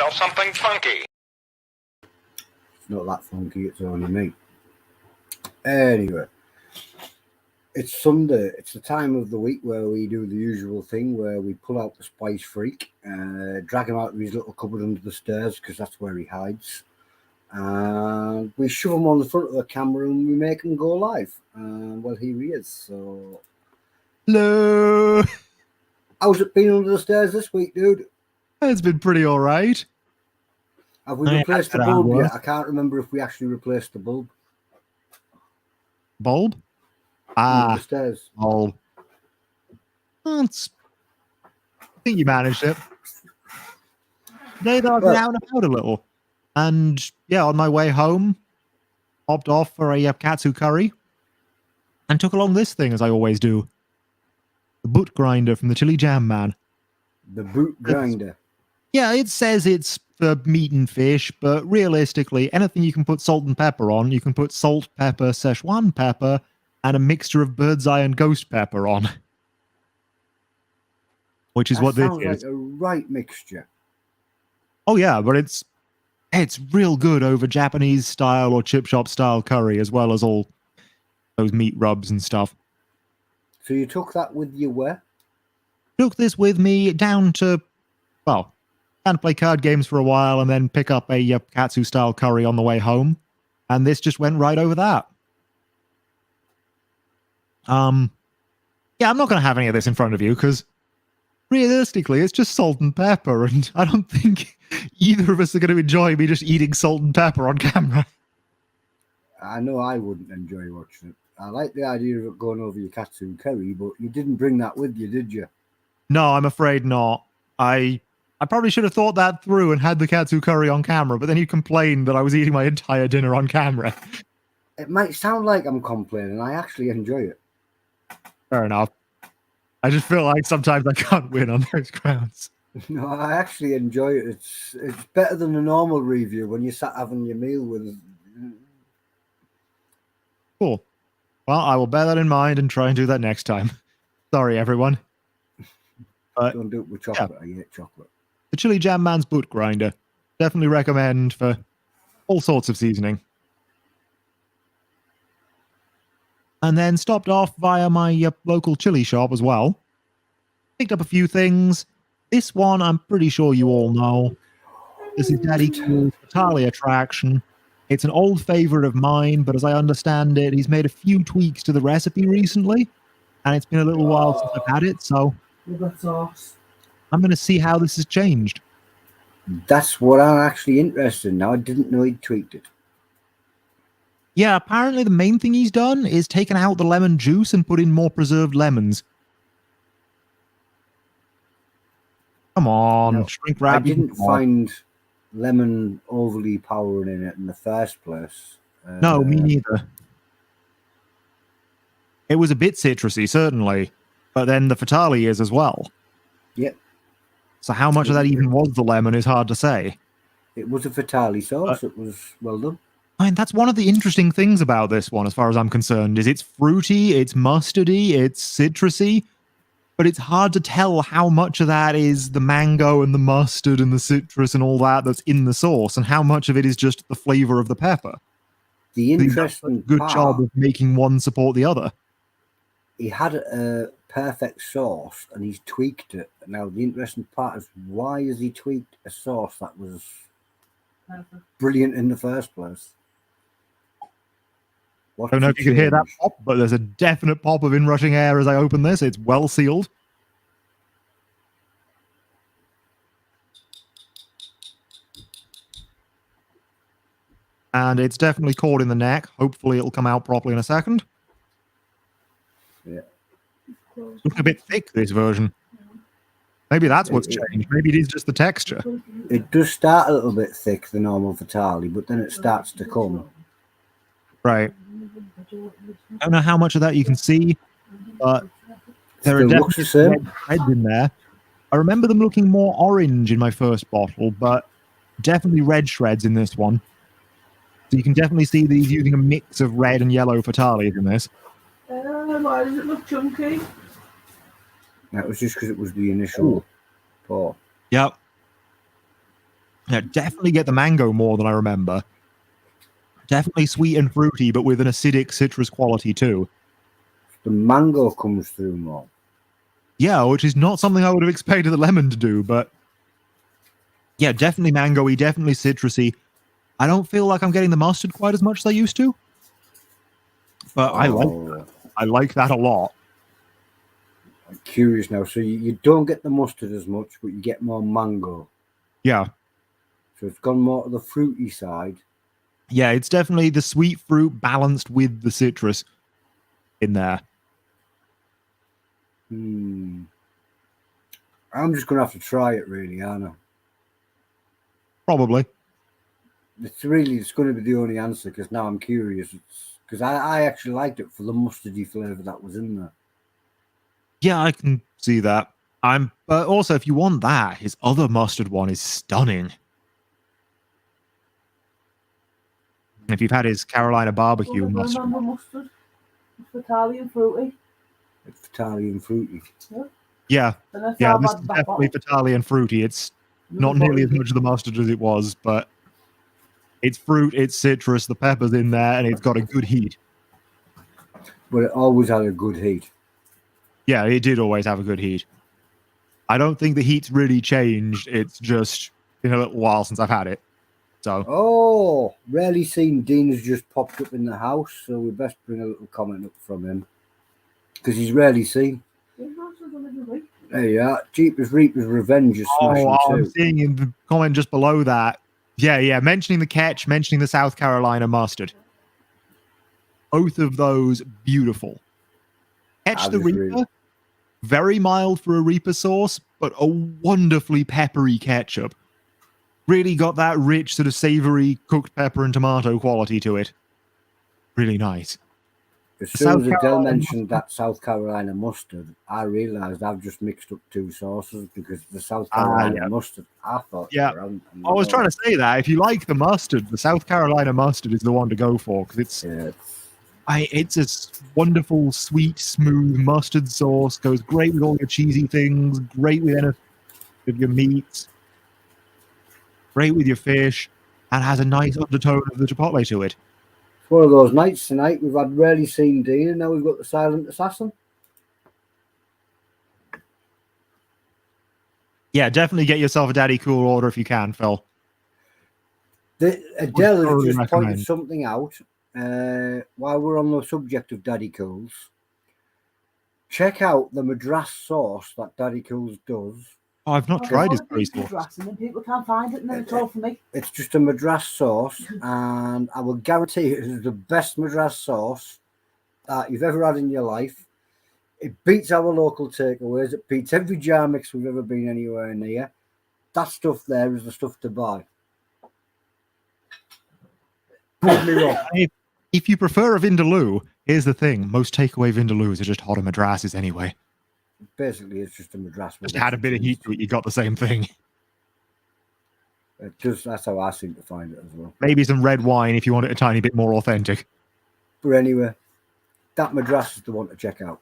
yourself something funky. It's not that funky, it's only me. Anyway, it's Sunday. It's the time of the week where we do the usual thing where we pull out the Spice Freak, drag him out of his little cupboard under the stairs because that's where he hides. And we shove him on the front of the camera and we make him go live. Well, here he is. So, hello. How's it been under the stairs this week, dude? It's been pretty all right. Have we replaced the bulb yet? I can't remember if we actually replaced the bulb. Bulb? The stairs. Bulb. I think you managed it. Today though, I've been out and about a little. And yeah, on my way home, hopped off for a katsu curry and took along this thing, as I always do. The boot grinder from the Chili Jam Man. The boot grinder? Yeah, it says it's for meat and fish, but realistically, anything you can put salt and pepper on, you can put salt, pepper, Szechuan pepper, and a mixture of bird's eye and ghost pepper on. Which is what this is. Sounds like a right mixture. Oh yeah, but it's real good over Japanese style or chip shop style curry, as well as all those meat rubs and stuff. So you took that with you where? Took this with me down to, well, down to play card games for a while and then pick up a katsu style curry on the way home. And this just went right over that. Yeah, I'm not going to have any of this in front of you because realistically, it's just salt and pepper, and I don't think either of us are going to enjoy me just eating salt and pepper on camera. I know I wouldn't enjoy watching it. I like the idea of it going over your katsu curry, but you didn't bring that with you, did you? No, I'm afraid not. I probably should have thought that through and had the katsu curry on camera, but then you complained that I was eating my entire dinner on camera. It might sound like I'm complaining. I actually enjoy it. Fair enough. I just feel like sometimes I can't win on those grounds. No, I actually enjoy it. It's better than a normal review when you sat having your meal with. Cool. Well, I will bear that in mind and try and do that next time. Sorry, everyone. But, don't do it with chocolate. Yeah. I hate chocolate. The Chili Jam Man's boot grinder. Definitely recommend for all sorts of seasoning. And then stopped off via my local chili shop as well. Picked up a few things. This one I'm pretty sure you all know. This is Daddy Cool's Fatale attraction. It's an old favorite of mine, but as I understand it, he's made a few tweaks to the recipe recently, and it's been a little while since I've had it, so I'm going to see how this has changed. That's what I'm actually interested in now. I didn't know he'd tweaked it. Yeah, apparently the main thing he's done is taken out the lemon juice and put in more preserved lemons. Come on, no, shrink wrap. I didn't find lemon overly powering in it in the first place. No, me neither. It was a bit citrusy, certainly, but then the Fatale is as well. Yep. So how much of that even was the lemon is hard to say. It was a Fatale sauce. It was well done. I mean, that's one of the interesting things about this one, as far as I'm concerned, is it's fruity, it's mustardy, it's citrusy, but it's hard to tell how much of that is the mango and the mustard and the citrus and all that that's in the sauce, and how much of it is just the flavor of the pepper. The interesting good job of making one support the other. He had a perfect sauce, and he's tweaked it. Now, the interesting part is, why has he tweaked a sauce that was brilliant in the first place? I don't know if you can hear that pop, but there's a definite pop of inrushing air as I open this. It's well sealed. And it's definitely caught in the neck. Hopefully it'll come out properly in a second. Yeah. It's looking a bit thick, this version. Maybe that's what's changed. Maybe it is just the texture. It does start a little bit thick, the normal Fatale, but then it starts to come. Right. I don't know how much of that you can see, but there are definitely reds in there. I remember them looking more orange in my first bottle, but definitely red shreds in this one. So you can definitely see these using a mix of red and yellow Fatales in this. Why does it look chunky? That was just because it was the initial pour. Yep. Yeah, definitely get the mango more than I remember. Definitely sweet and fruity, but with an acidic citrus quality too. The mango comes through more. Yeah, which is not something I would have expected the lemon to do, but yeah, definitely mango-y, definitely citrusy. I don't feel like I'm getting the mustard quite as much as I used to, but I like that a lot. I'm curious now. So you don't get the mustard as much, but you get more mango. Yeah. So it's gone more to the fruity side. Yeah, it's definitely the sweet fruit balanced with the citrus in there. I'm just going to have to try it, really, aren't I? Probably. It's going to be the only answer because now I'm curious. Because I actually liked it for the mustardy flavour that was in there. Yeah, I can see that. But also, if you want that, his other mustard one is stunning. If you've had his Carolina barbecue mustard, Remember mustard? It's Italian fruity. It's Italian fruity. yeah, And that's yeah, how this bad is that definitely bottle. Italian fruity. It's not nearly as much of the mustard as it was, but it's fruit, it's citrus, the pepper's in there, and it's got a good heat. But it always had a good heat. Yeah, it did always have a good heat. I don't think the heat's really changed. It's just been a little while since I've had it. So. Oh, rarely seen. Dean has just popped up in the house, so we best bring a little comment up from him because he's rarely seen. There you are. Jeepers Reapers Revenge is smashing too. I'm seeing in the comment just below that. Yeah, mentioning the catch, mentioning the South Carolina mustard. Both of those beautiful. Catch the Reaper, very mild for a Reaper sauce, but a wonderfully peppery ketchup. Really got that rich sort of savory cooked pepper and tomato quality to it. Really nice. As soon as Adele mentioned that South Carolina mustard, I realised I've just mixed up two sauces because the South Carolina mustard, I thought. Yeah, I was trying to say that if you like the mustard, the South Carolina mustard is the one to go for because it's a wonderful, sweet, smooth mustard sauce. Goes great with all your cheesy things. Great with your meats. Great with your fish, and has a nice undertone of the chipotle to it. It's one of those nights tonight. We've had rarely seen Dean, and now we've got the silent assassin. Yeah, definitely get yourself a Daddy Cool order if you can, Phil. Adele has just pointed something out while we're on the subject of Daddy Cools. Check out the Madras sauce that Daddy Cools does. Oh, I've not tried his curry sauce. And then people can't find it, and then it's all for me. It's just a Madras sauce, and I will guarantee it is the best Madras sauce that you've ever had in your life. It beats our local takeaways. It beats every jar mix we've ever been anywhere near. That stuff there is the stuff to buy. Prove me wrong. If you prefer a Vindaloo, here's the thing. Most takeaway Vindaloos are just hotter Madrases anyway. Basically, it's just a Madras. Just add a bit of heat to it, you got the same thing. That's how I seem to find it as well. Maybe some red wine if you want it a tiny bit more authentic. But anyway, that Madras is the one to check out.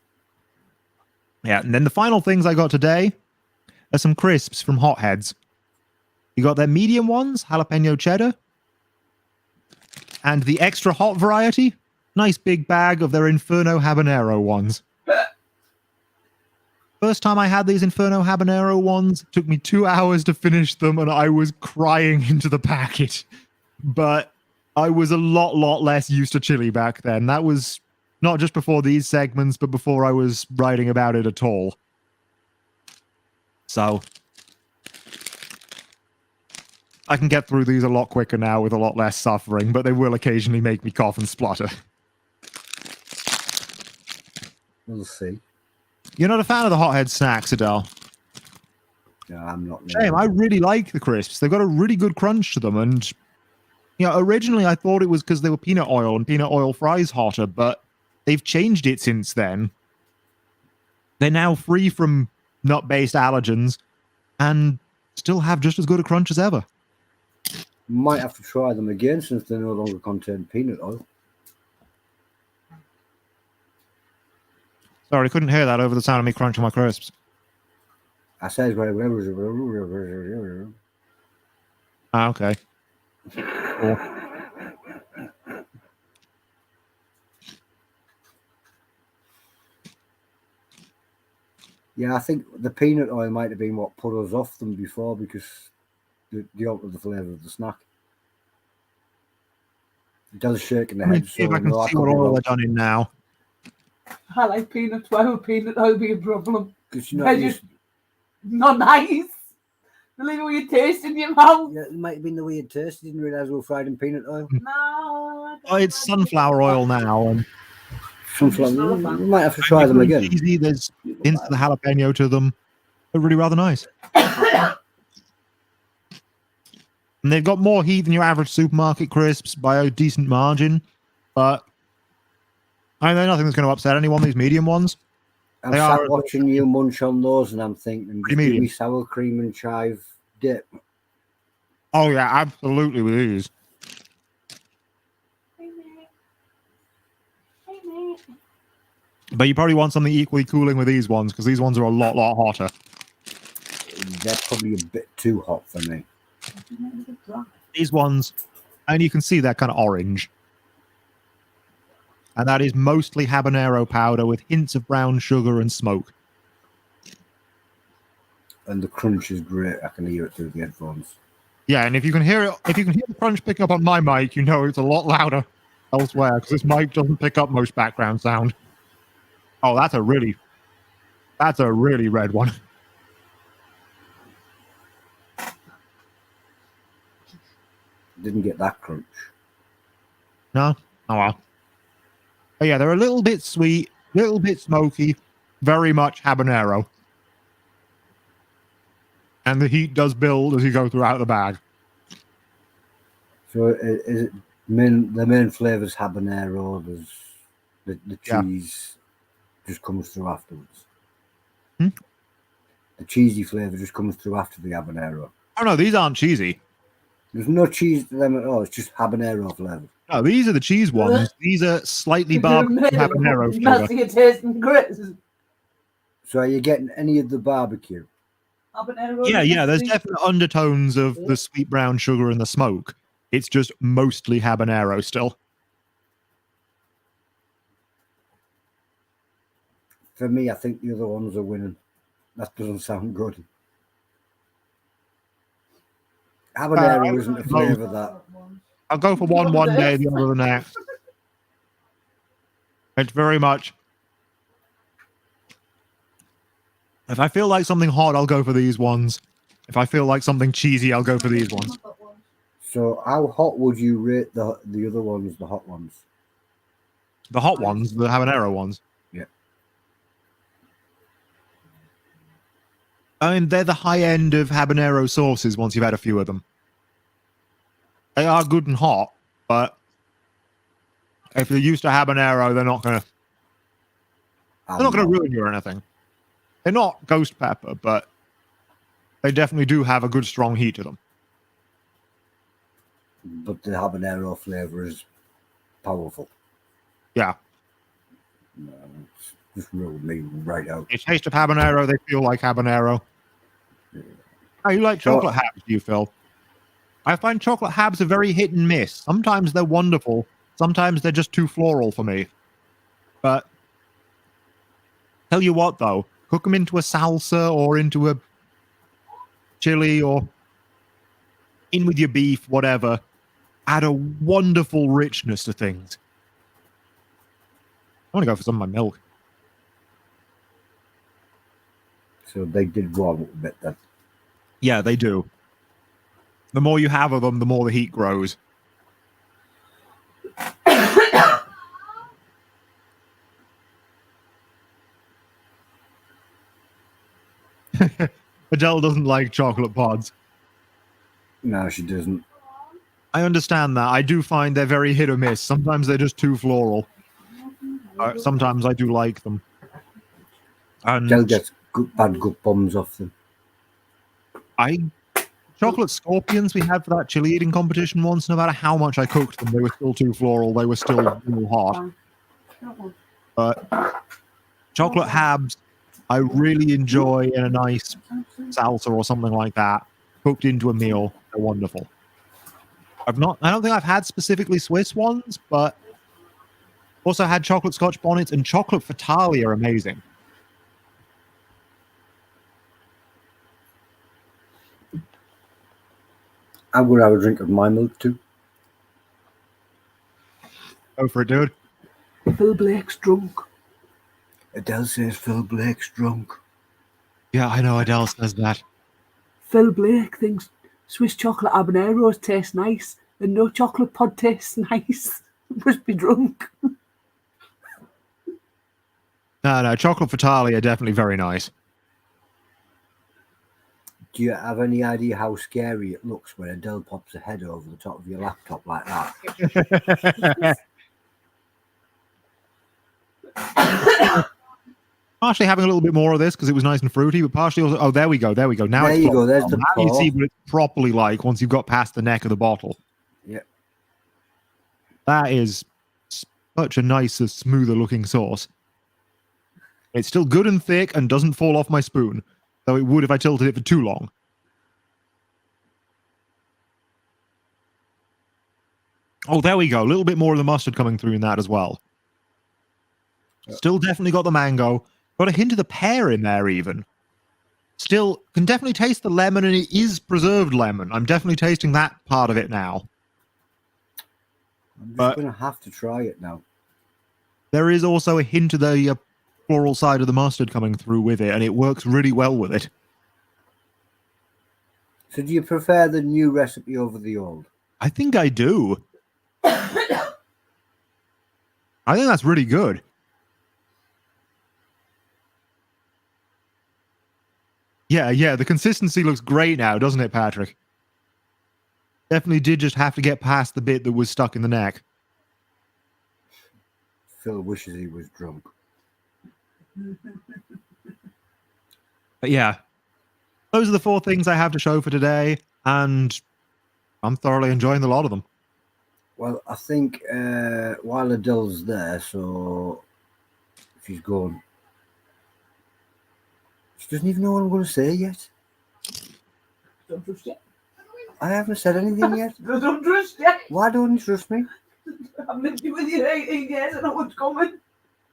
Yeah, and then the final things I got today are some crisps from Hotheads. You got their medium ones, jalapeno cheddar, and the extra hot variety, nice big bag of their Inferno habanero ones. First time I had these Inferno habanero ones, took me 2 hours to finish them, and I was crying into the packet. But I was a lot less used to chili back then. That was not just before these segments, but before I was writing about it at all. So I can get through these a lot quicker now with a lot less suffering, but they will occasionally make me cough and splutter. We'll see. You're not a fan of the Hothead snacks, Adele? No, I'm not. Shame. I really like the crisps. They've got a really good crunch to them, and originally I thought it was because they were peanut oil and peanut oil fries hotter, but they've changed it since then. They're now free from nut-based allergens and still have just as good a crunch as ever. Might have to try them again since they no longer contain peanut oil. Sorry, I couldn't hear that over the sound of me crunching my crisps. I said, Ah, okay. Cool. Yeah, I think the peanut oil might have been what put us off them before because the altered the flavour of the snack. Dell's shaking the Let me head, see if so I can no, I see could what be oil wrong. they're done in now. I like peanuts. Why would peanut oil be a problem? Because you're They're not just used. not nice. The little way you taste in your mouth. Yeah, it might have been the way it tasted. Didn't realise we were fried in peanut oil. No. I Oh, don't it's like sunflower oil now, and Sunflower. We might have to and try they're them really again. cheesy. There's hints of the jalapeno to them. They're really rather nice. And they've got more heat than your average supermarket crisps by a decent margin, but I know nothing that's going to upset anyone. These medium ones, I'm they are sat watching you munch on those, and I'm thinking, Pretty just give me medium. sour cream and chive dip. Oh yeah, absolutely with these. Hey, mate. Hey, mate. But you probably want something equally cooling with these ones because these ones are a lot hotter. They're probably a bit too hot for me. These ones, and you can see they're kind of orange. And that is mostly habanero powder with hints of brown sugar and smoke. And the crunch is great. I can hear it through the headphones. Yeah, and if you can hear it, if you can hear the crunch picking up on my mic, you know it's a lot louder elsewhere because this mic doesn't pick up most background sound. Oh, that's a really red one. Didn't get that crunch. No? Oh well. But yeah, they're a little bit sweet, little bit smoky, very much habanero. And the heat does build as you go throughout the bag. So is it the main flavours habanero? There's the Yeah. cheese just comes through afterwards. Hmm? The cheesy flavour just comes through after the habanero. Oh no, these aren't cheesy. There's no cheese to them at all. It's just habanero flavour. No, these are the cheese ones. These are slightly barbecue habanero flavor. Nasty tasting grits. So are you getting any of the barbecue? Habanero. Yeah, there's definite undertones of the sweet brown sugar and the smoke. It's just mostly habanero still. For me, I think the other ones are winning. That doesn't sound good. Habanero isn't a flavour that. I'll go for one day, the other the next. It's very much. If I feel like something hot, I'll go for these ones. If I feel like something cheesy, I'll go for these ones. So how hot would you rate the other ones, the hot ones? The hot ones, the habanero ones. Yeah. I mean, they're the high end of habanero sauces once you've had a few of them. They are good and hot, but if you're used to habanero, they're not gonna ruin you or anything. They're not ghost pepper, but they definitely do have a good strong heat to them. But the habanero flavour is powerful. Yeah. No, it's just ruled me right out. A taste of habanero, they feel like habanero. Oh, you like chocolate habs, do you, Phil? I find chocolate habs are very hit and miss. Sometimes they're wonderful. Sometimes they're just too floral for me. But tell you what, though, cook them into a salsa or into a chili or in with your beef, whatever. Add a wonderful richness to things. I want to go for some of my milk. So they did go a little bit then. Yeah, they do. The more you have of them, the more the heat grows. Adele doesn't like chocolate pods. No, she doesn't. I understand that. I do find they're very hit or miss. Sometimes they're just too floral. Sometimes I do like them. And Adele gets bad gut bums off them. Chocolate scorpions we had for that chili eating competition once, no matter how much I cooked them, they were still too floral. They were still real hot. But chocolate habs, I really enjoy in a nice salsa or something like that. Cooked into a meal, they're wonderful. I don't think I've had specifically Swiss ones, but also had chocolate Scotch bonnets, and chocolate fatale are amazing. I'm going to have a drink of my milk too. Go for it, dude. Phil Blake's drunk. Adele says Phil Blake's drunk. Yeah, I know Adele says that. Phil Blake thinks Swiss chocolate habaneros taste nice and no chocolate pod tastes nice. Must be drunk. No, chocolate fatale are definitely very nice. Do you have any idea how scary it looks when Adele pops her head over the top of your laptop like that? Partially having a little bit more of this because it was nice and fruity, but partially also... Oh, there we go. Now there it's you go. There's the now you see what it's properly like once you've got past the neck of the bottle. Yeah. That is such a nicer, smoother looking sauce. It's still good and thick and doesn't fall off my spoon, though it would if I tilted it for too long. Oh, there we go. A little bit more of the mustard coming through in that as well. Still definitely got the mango. Got a hint of the pear in there even. Still can definitely taste the lemon, and it is preserved lemon. I'm definitely tasting that part of it now. I'm just going to have to try it now. There is also a hint of the floral side of the mustard coming through with it, and it works really well with it. So do you prefer the new recipe over the old? I think I do. I think that's really good. Yeah, the consistency looks great now, doesn't it, Patrick? Definitely did just have to get past the bit that was stuck in the neck. Phil wishes he was drunk. But yeah, those are the 4 things I have to show for today, and I'm thoroughly enjoying a lot of them. Well, I think while Adele's there, so she's gone. She doesn't even know what I'm going to say yet. Don't trust you. I haven't said anything yet. Don't trust you. Why don't you trust me? I've lived with you 18 years. I know what's coming.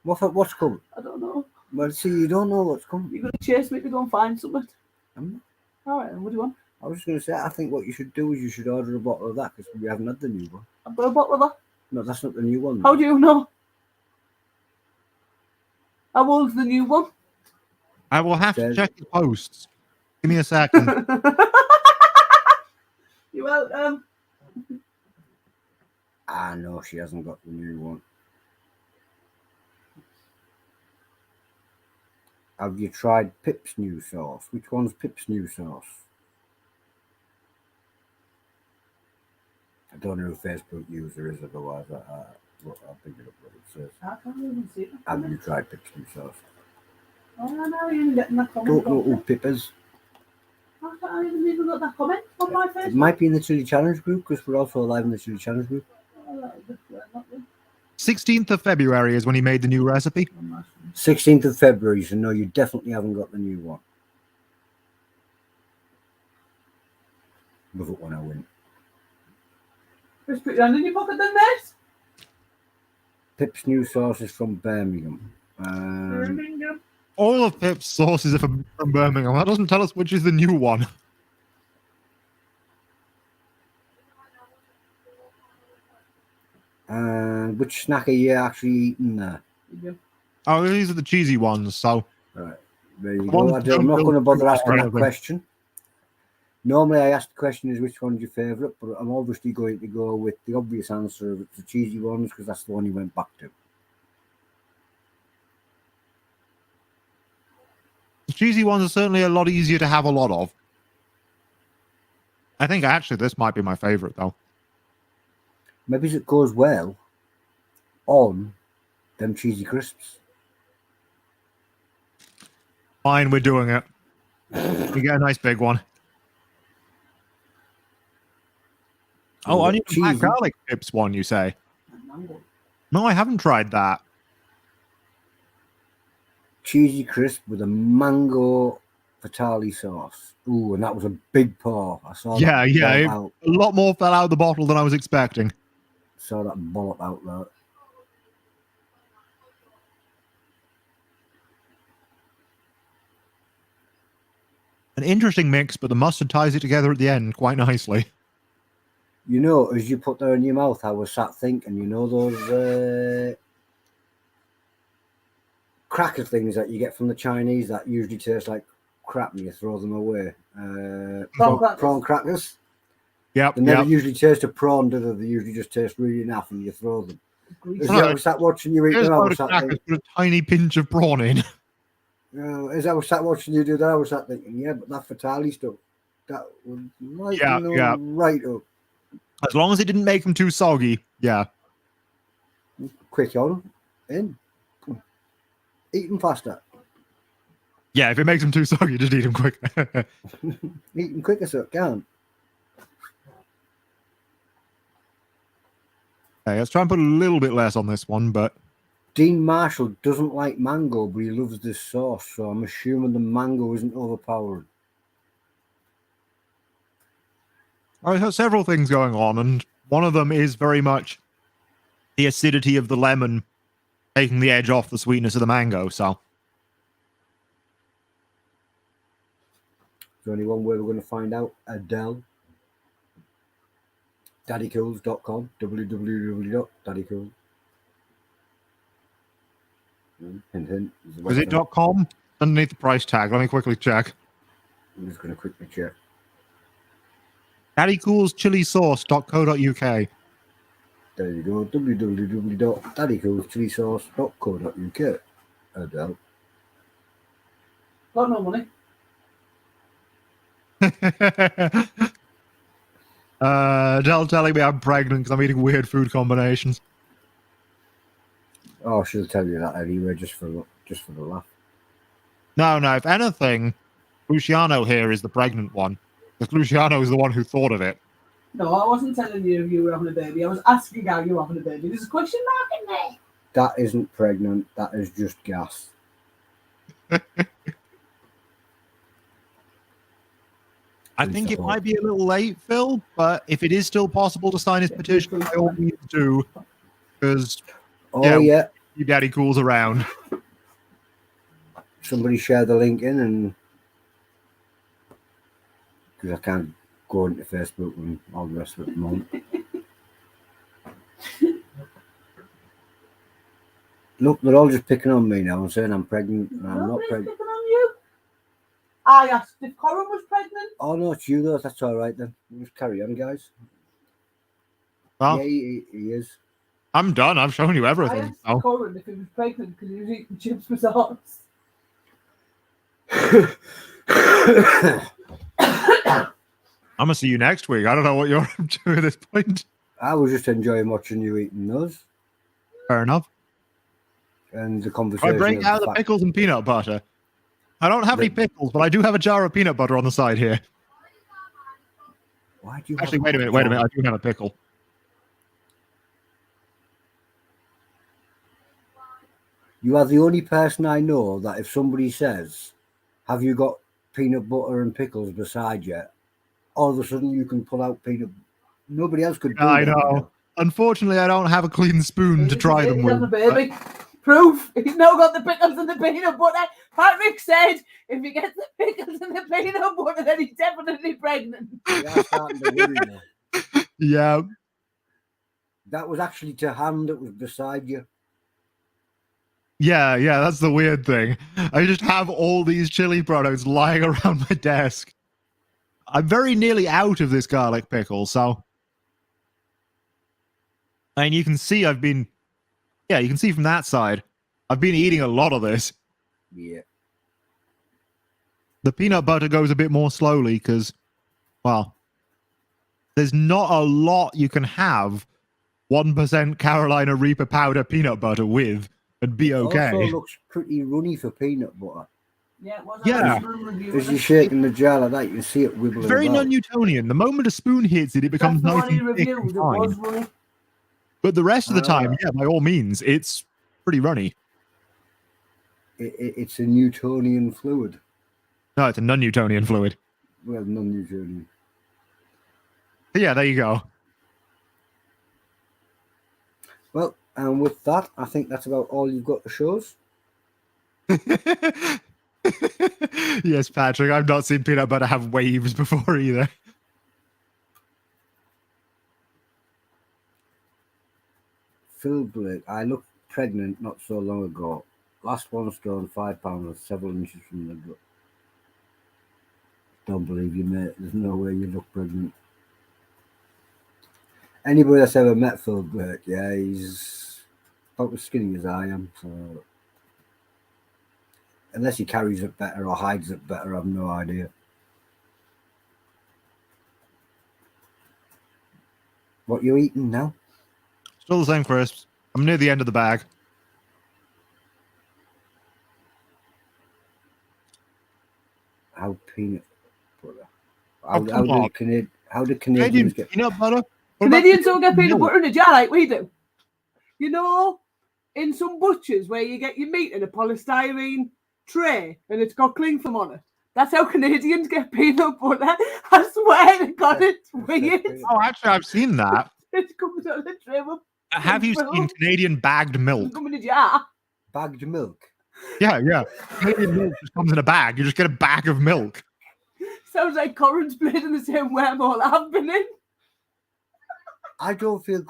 What's coming? I don't know. Well, see, you don't know what's coming. You're going to chase me to go and find something. I'm not. All right, then what do you want? I was just going to say, I think what you should do is you should order a bottle of that because we haven't had the new one. I've got a bottle of that. No, that's not the new one. How do you know? How old's the new one? I will have to check the posts. Give me a second. You're welcome. Ah, no, she hasn't got the new one. Have you tried Pip's new sauce? Which one's Pip's new sauce? I don't know who Facebook user is, otherwise I'll pick it up what it says. I can't even see it. Have you tried Pip's new sauce? Oh, no, you didn't get that comment. Don't know who Pip is. I haven't even got that comment on my Facebook. It might be in the Chili Challenge group because we're also live in the Chili Challenge group. 16th of February is when he made the new recipe. 16th of February, so no, you definitely haven't got the new one. Love it when I win. Just put your hand in your pocket then, mate. Pip's new sauce is from Birmingham. All of Pip's sauces are from Birmingham. That doesn't tell us which is the new one. Which snack are you actually eating there? Oh, these are the cheesy ones, so... Right, there you go. I'm not going to bother asking that question. Normally I ask the question is which one's your favourite, but I'm obviously going to go with the obvious answer of the cheesy ones because that's the one you went back to. The cheesy ones are certainly a lot easier to have a lot of. I think actually this might be my favourite, though. Maybe it goes well on them cheesy crisps. Fine, we're doing it. We get a nice big one. Oh, onion and black garlic chips one, you say? No, I haven't tried that. Cheesy crisp with a mango Fatali sauce. Ooh, and that was a big pour. I saw Yeah, that yeah. bollop out. A lot more fell out of the bottle than I was expecting. Saw that bollop out there. An interesting mix, but the mustard ties it together at the end quite nicely. You know, as you put that in your mouth, I was sat thinking, you know those cracker things that you get from the Chinese that usually taste like crap and you throw them away? Prawn crackers? Yep, They never yep. usually taste a prawn, do they? They usually just taste really naff and you throw them. Is Right. that we sat watching you eat Here's them? a I load was of sat crackers, thinking, put a tiny pinch of prawn in. as I was sat watching you do that, I was sat thinking, yeah, but that Fatali stuff, that was right, Yeah, yeah. right up. As long as it didn't make them too soggy. Yeah. Quick on, in. Eat them faster. Yeah, if it makes them too soggy, just eat them quick. Eat them quicker so it can. Okay, let's try and put a little bit less on this one, but Dean Marshall doesn't like mango, but he loves this sauce, so I'm assuming the mango isn't overpowering. I have several things going on, and one of them is very much the acidity of the lemon taking the edge off the sweetness of the mango, so. There's only one way we're going to find out. Adele. daddycools.com. www.daddycools. Hint, hint. Is it .com? Underneath the price tag. Let me quickly check. I'm just going to quickly check. daddycoolschilisauce.co.uk. There you go. www.daddycoolschilisauce.co.uk. Adele. Got no money. Adele telling me I'm pregnant because I'm eating weird food combinations. Oh, she'll tell you that anyway, just for the laugh. No, if anything, Luciano here is the pregnant one. Because Luciano is the one who thought of it. No, I wasn't telling you if you were having a baby. I was asking how you were having a baby. There's a question mark in there. That isn't pregnant. That is just gas. I think it might be a little late, Phil, but if it is still possible to sign his petition, by all means do. Because, yeah. Your daddy cools around. Somebody share the link in, and because I can't go into Facebook and all the rest of it at the moment. Look, they're all just picking on me now and saying I'm pregnant and I'm not pregnant. Picking on you. I asked if Coran was pregnant. Oh no, it's you though. That's all right then. We'll just carry on, guys. Well, yeah, he is. I'm done. I've shown you everything. I asked Coran if he was pregnant because he was eating chips with sauce. I'm gonna see you next week. I don't know what you're up to at this point. I was just enjoying watching you eating those. Fair enough. And the conversation. I break out the pickles and peanut butter. I don't have any pickles, but I do have a jar of peanut butter on the side here. Why do you actually? Wait a minute. I do have a pickle. You are the only person I know that if somebody says, "Have you got peanut butter and pickles beside you?" all of a sudden you can pull out peanut. Nobody else could do that. I know. Unfortunately, I don't have a clean spoon to try them with. The baby. Proof. He's now got the pickles and the peanut butter. Patrick said if he gets the pickles and the peanut butter, then he's definitely pregnant. Yeah. That was actually to hand that was beside you. Yeah, that's the weird thing. I just have all these chili products lying around my desk. I'm very nearly out of this garlic pickle, so... And you can see I've been... Yeah, you can see from that side. I've been eating a lot of this. Yeah. The peanut butter goes a bit more slowly because, well, there's not a lot you can have 1% Carolina Reaper powder peanut butter with and be okay. It also looks pretty runny for peanut butter. Yeah, it was. Yeah. As you're shaking the jar like that, you can see it wibbling It's very about. non-Newtonian. The moment a spoon hits it, it becomes That's nice the and thick and was fine. runny. But the rest of the time, yeah, by all means, it's pretty runny. It's a Newtonian fluid. No, it's a non-Newtonian fluid. Well, non-Newtonian. Yeah, there you go. Well, and with that, I think that's about all you've got to show us. Yes, Patrick, I've not seen peanut butter have waves before either. Phil Blake, I looked pregnant not so long ago. Last 1 stone, 5 pounds, several inches from the gut. Don't believe you, mate. There's no way you look pregnant. Anybody that's ever met Phil Blake, yeah, he's about as skinny as I am. So unless he carries it better or hides it better, I've no idea. What you eating now? Still the same crisps. I'm near the end of the bag. How peanut butter? Oh, come on. How do Canadian Canadians get peanut butter? What about Canadians don't get peanut milk? butter in a jar like we do. You know, in some butchers where you get your meat in a polystyrene tray and it's got cling film on it. That's how Canadians get peanut butter. I swear to God, it's weird. Oh, actually, I've seen that. It comes out of the tray with Have you seen Canadian bagged milk? come in a jar. bagged milk? Yeah, yeah. Canadian milk just comes in a bag. You just get a bag of milk. Sounds like Coran's played in the same wormhole I've been in. I don't feel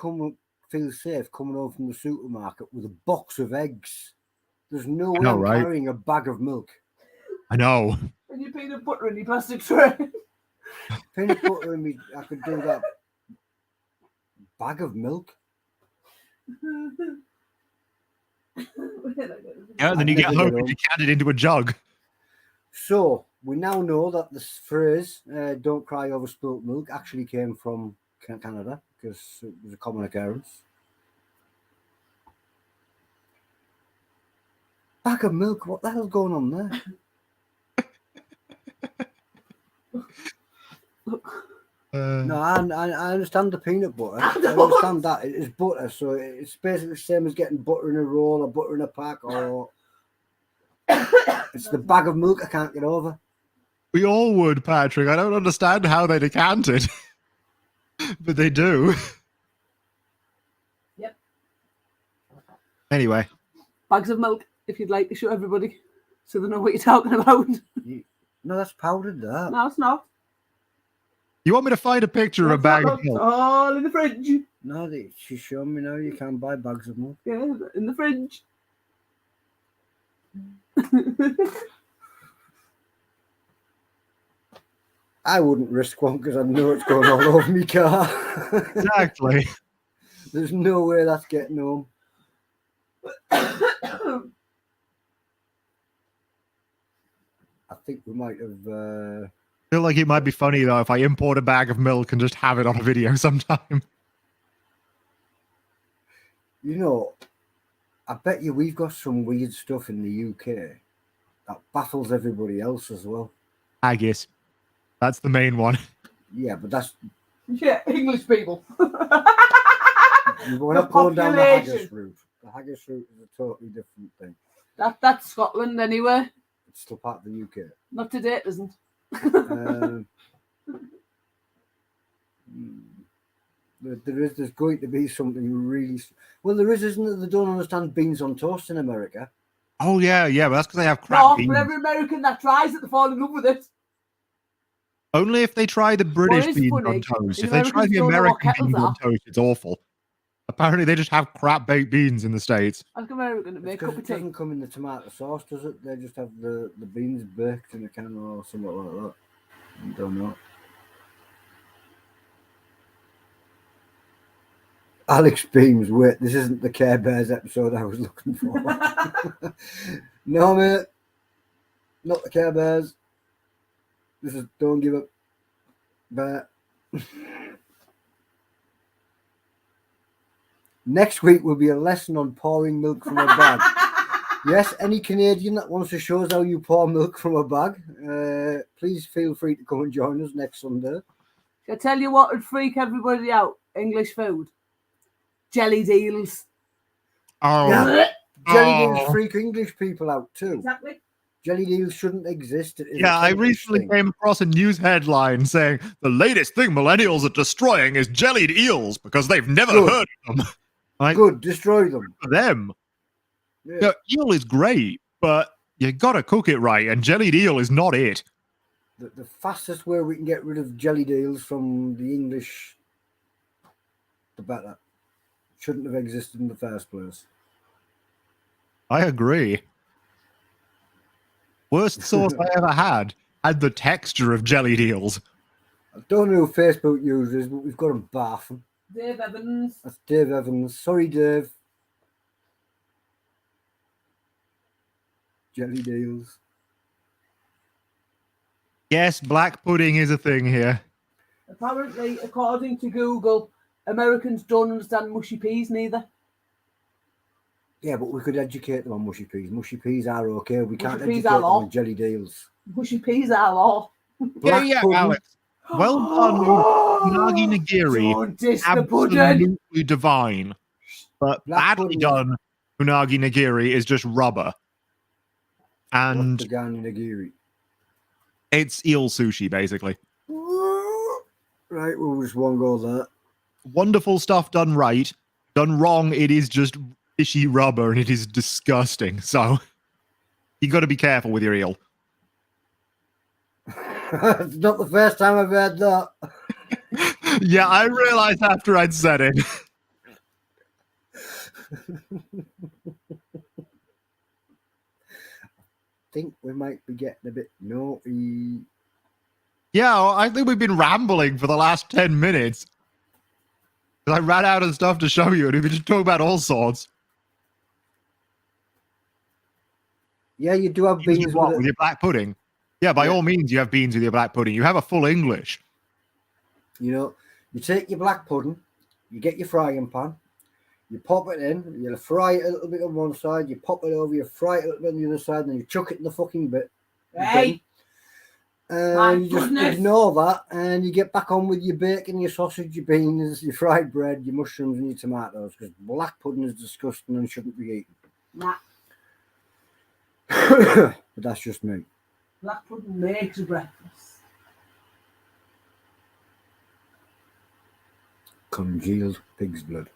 safe coming home from the supermarket with a box of eggs. There's no way know, I'm right? carrying a bag of milk. I know. And you peanut butter in your plastic tray. Peanut butter in me, I could do that. Bag of milk? Yeah, and then you get home and you can it into a jug. So, we now know that this phrase, don't cry over spilt milk, actually came from Canada because it was a common occurrence. Bag of milk? What the hell's going on there? No, I understand the peanut butter. I understand that. It is butter, so it's basically the same as getting butter in a roll or butter in a pack, or it's the bag of milk I can't get over. We all would, Patrick. I don't understand how they decant it. But they do. Yep. Anyway. Bags of milk, if you'd like to show everybody so they know what you're talking about. No, that's powdered, that. No, it's not. You want me to find a picture of a bag of It's milk? all in the fridge. No, she's showing me now you can't buy bags of milk. Yeah, in the fridge. I wouldn't risk one because I know it's going all over my car. Exactly. There's no way that's getting home. I think we might have... I feel like it might be funny, though, if I import a bag of milk and just have it on a video sometime. You know, I bet you we've got some weird stuff in the UK that baffles everybody else as well. Haggis. That's the main one. Yeah, but that's... Yeah, English people. We're not going down the haggis route. The haggis route is a totally different thing. That's Scotland anyway. It's still part of the UK. Not today, it isn't. There's going to be something really... Well, there is, isn't it? They don't understand beans on toast in America. Oh, yeah, but that's because they have crap No, beans. but every American that tries it, they fall in love with it. Only if they try the British is beans funny, on toast. the If they try Americans the don't know what American kettles beans on are. toast, it's awful. Apparently, they just have crap baked beans in the States. Ask American to make Because up a it tea. doesn't come in the tomato sauce, does it? They just have the beans baked in a can or something like that. I don't know. Alex Beams, wait, this isn't the Care Bears episode I was looking for. No, mate. Not the Care Bears. This is Don't Give Up Bear. Next week will be a lesson on pouring milk from a bag. Yes, any Canadian that wants to show us how you pour milk from a bag, please feel free to come and join us next Sunday. I tell you what would freak everybody out. English food. Jelly deals. Oh, Yeah. Jelly Oh. deals freak English people out too. Exactly. Jellied eels shouldn't exist. It is a Yeah, I Kentish recently thing. came across a news headline saying the latest thing millennials are destroying is jellied eels because they've never Good. heard of them. Like, Good, destroy them. for them, Yeah. eel is great, but you gotta cook it right, and jellied eel is not it. The fastest way we can get rid of jellied eels from the English, the better. Shouldn't have existed in the first place. I agree. Worst sauce I ever had the texture of jellied eels. I don't know who Facebook users, but we've got them bathing. Dave Evans. That's Dave Evans. Sorry, Dave. Jellied eels. Yes, black pudding is a thing here. Apparently, according to Google, Americans don't understand mushy peas neither. Yeah, but we could educate them on mushy peas. Mushy peas are okay. We can't peas educate are them law. on jellied eels. Mushy peas are law. Black pudding. Alex. Well done, Unagi Nigiri. Don't diss the pudding. Absolutely divine. But Black badly pudding. done Unagi Nigiri is just rubber. And What's the Gani nigiri? it's eel sushi, basically. Right, we'll just one go there. Wonderful stuff done right. Done wrong, it is just fishy rubber and it is disgusting. So you got to be careful with your eel. It's not the first time I've heard that. Yeah, I realized after I'd said it. I think we might be getting a bit naughty. Yeah, I think we've been rambling for the last 10 minutes. I ran out of stuff to show you, and we've been just talking about all sorts. Yeah, you do have beans With your black pudding. Yeah, by all means, you have beans with your black pudding. You have a full English. You know, you take your black pudding, you get your frying pan, you pop it in, you fry it a little bit on one side, you pop it over, you fry it a little bit on the other side, and then you chuck it in the fucking bit. Hey! And you just ignore that, and you get back on with your bacon, your sausage, your beans, your fried bread, your mushrooms, and your tomatoes, because black pudding is disgusting and shouldn't be eaten. Nah. But that's just me. Black pudding makes breakfast. Congealed pig's blood.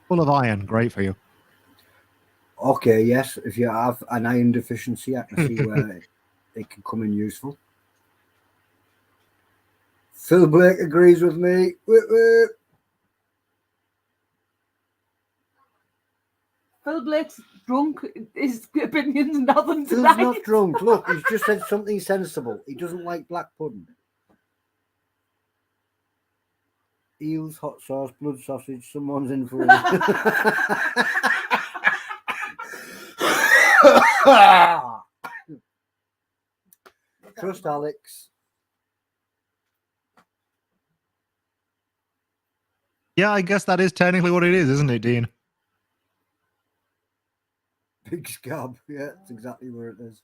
Full of iron. Great for you. Okay, yes. If you have an iron deficiency, I can see where it can come in useful. Phil Blake agrees with me. Whip, whip. Phil Blake's drunk. His opinions nothing Phil's tonight. not drunk. Look, he's just said something sensible. He doesn't like black pudding. Eels, hot sauce, blood sausage. Someone's in for it. Trust Alex. Yeah, I guess that is technically what it is, isn't it, Dean? Big scab. Yeah, that's exactly where it is.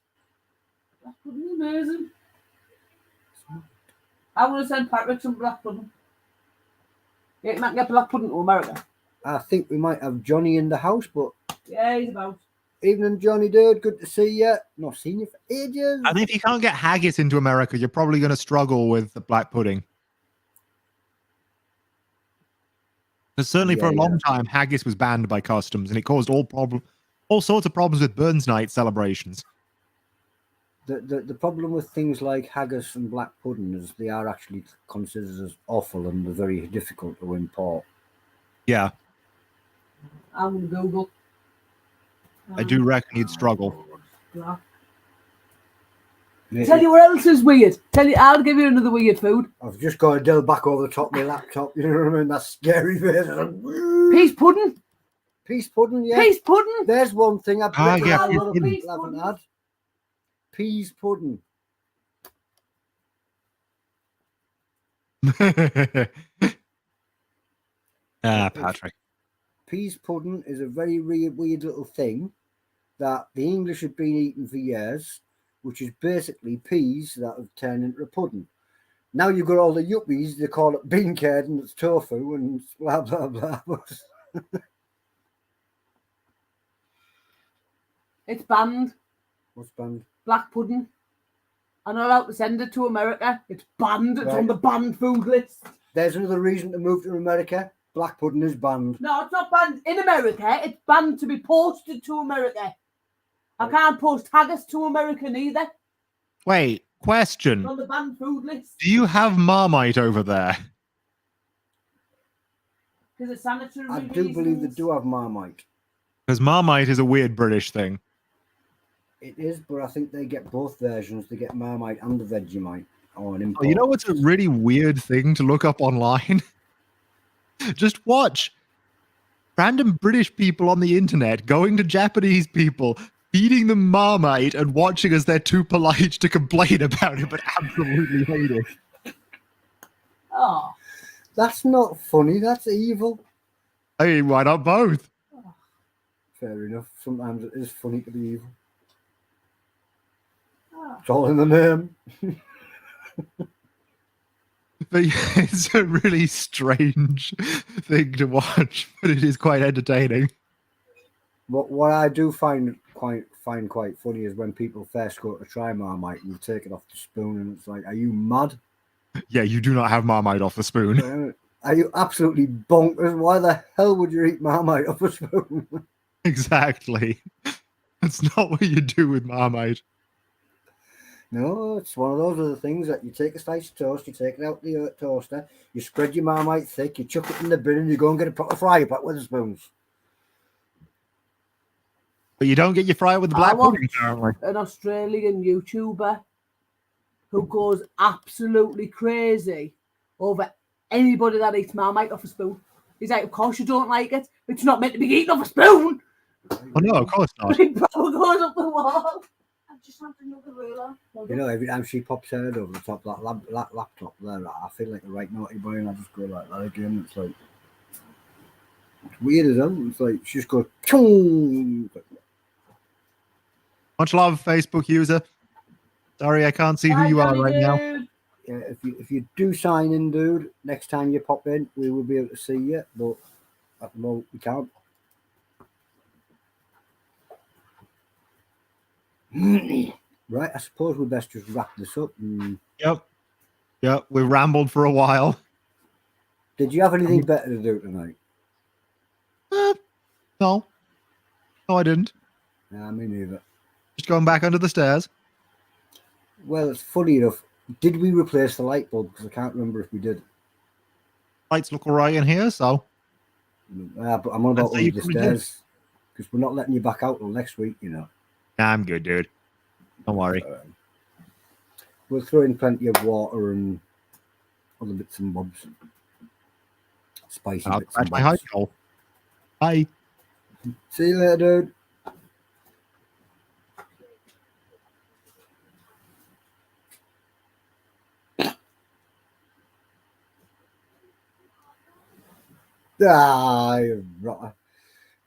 Black pudding is amazing. I want to send Patrick some black pudding. Yeah, you might get black pudding to America. I think we might have Johnny in the house, but Yeah, he's about. evening, Johnny, dude. Good to see you. Not seen you for ages. And if you can't get haggis into America, you're probably going to struggle with the black pudding. Because certainly for a long time, haggis was banned by customs, and it caused all sorts of problems with Burns Night celebrations. The problem with things like haggis and black pudding is they are actually considered as awful and they're very difficult to import. Yeah. I'm going to Google. I do reckon you'd struggle. Yeah. Tell you what else is weird. I'll give you another weird food. I've just got to delve back over the top of my laptop. You know what I mean? That's scary face. Peas pudding. Peas pudding, yeah. Peas pudding. There's one thing I've a lot of peas people haven't pudding. had. Peas pudding. Patrick. Peas pudding is a very weird little thing that the English have been eating for years, which is basically peas that have turned into a pudding. Now you've got all the yuppies, they call it bean curd and it's tofu and blah, blah, blah. It's banned. What's banned? Black pudding. I'm not allowed to send it to America. It's banned. It's Right. on the banned food list. There's another reason to move to America. Black pudding is banned. No, it's not banned in America. It's banned to be posted to America. I can't post haggis to America neither. Wait, It's question. on the banned food list. Do you have Marmite over there? Because it's sanitary I do believe they reasons. do have Marmite. Because Marmite is a weird British thing. It is, but I think they get both versions. They get Marmite and the Vegemite. Or an import. Oh, you know what's a really weird thing to look up online? Just watch random British people on the internet going to Japanese people, feeding them Marmite and watching as they're too polite to complain about it, but absolutely hate it. Oh. That's not funny. That's evil. I mean, why not both? Fair enough. Sometimes it is funny to be evil. Oh. It's all in the name. But yeah, it's a really strange thing to watch, but it is quite entertaining. What I do find quite funny is when people first go to try Marmite and you take it off the spoon and it's like, are you mad? Yeah, you do not have Marmite off the spoon. Are you absolutely bonkers? Why the hell would you eat Marmite off a spoon? Exactly. That's not what you do with Marmite. No, it's one of those other things that you take a slice of toast, you take it out the toaster, you spread your Marmite thick, you chuck it in the bin and you go and get a proper fry back with the spoons. But you don't get your fry with the black I watched pudding, apparently. an Australian YouTuber who goes absolutely crazy over anybody that eats Marmite off a spoon. He's like, of course you don't like it. It's not meant to be eaten off a spoon. Oh, no, of course not. Big bro goes up the wall. I've just had another ruler. You know, every time she pops her head over the top of that laptop there, I feel like a right naughty boy and I just go like that again. It's like, it's weird as hell. It's like, she just goes, chung. Much love, Facebook user. Sorry, I can't see who you are right now. Yeah, if you do sign in, dude, next time you pop in, we will be able to see you, but at the moment we can't. Right, I suppose we best just wrap this up. Yep, we rambled for a while. Did you have anything better to do tonight? No. No, I didn't. Nah, me neither. Just going back under the stairs. Well, it's funny enough. Did we replace the light bulb? Because I can't remember if we did. Lights look all right in here, so. But I'm on about I'd say you under the probably did. stairs. Because we're not letting you back out till next week, you know. Nah, I'm good, dude. Don't worry. We'll throw in plenty of water and other bits and bobs. Spicy I'll bits and scratch my high bobs. goal. Bye. See you later, dude. You rotter.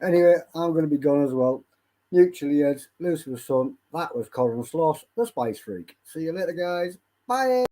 Anyway, I'm going to be gone as well. New Chilli-heads, Lucifer's son. That was Coran Sloss, the Spice Freak. See you later, guys. Bye.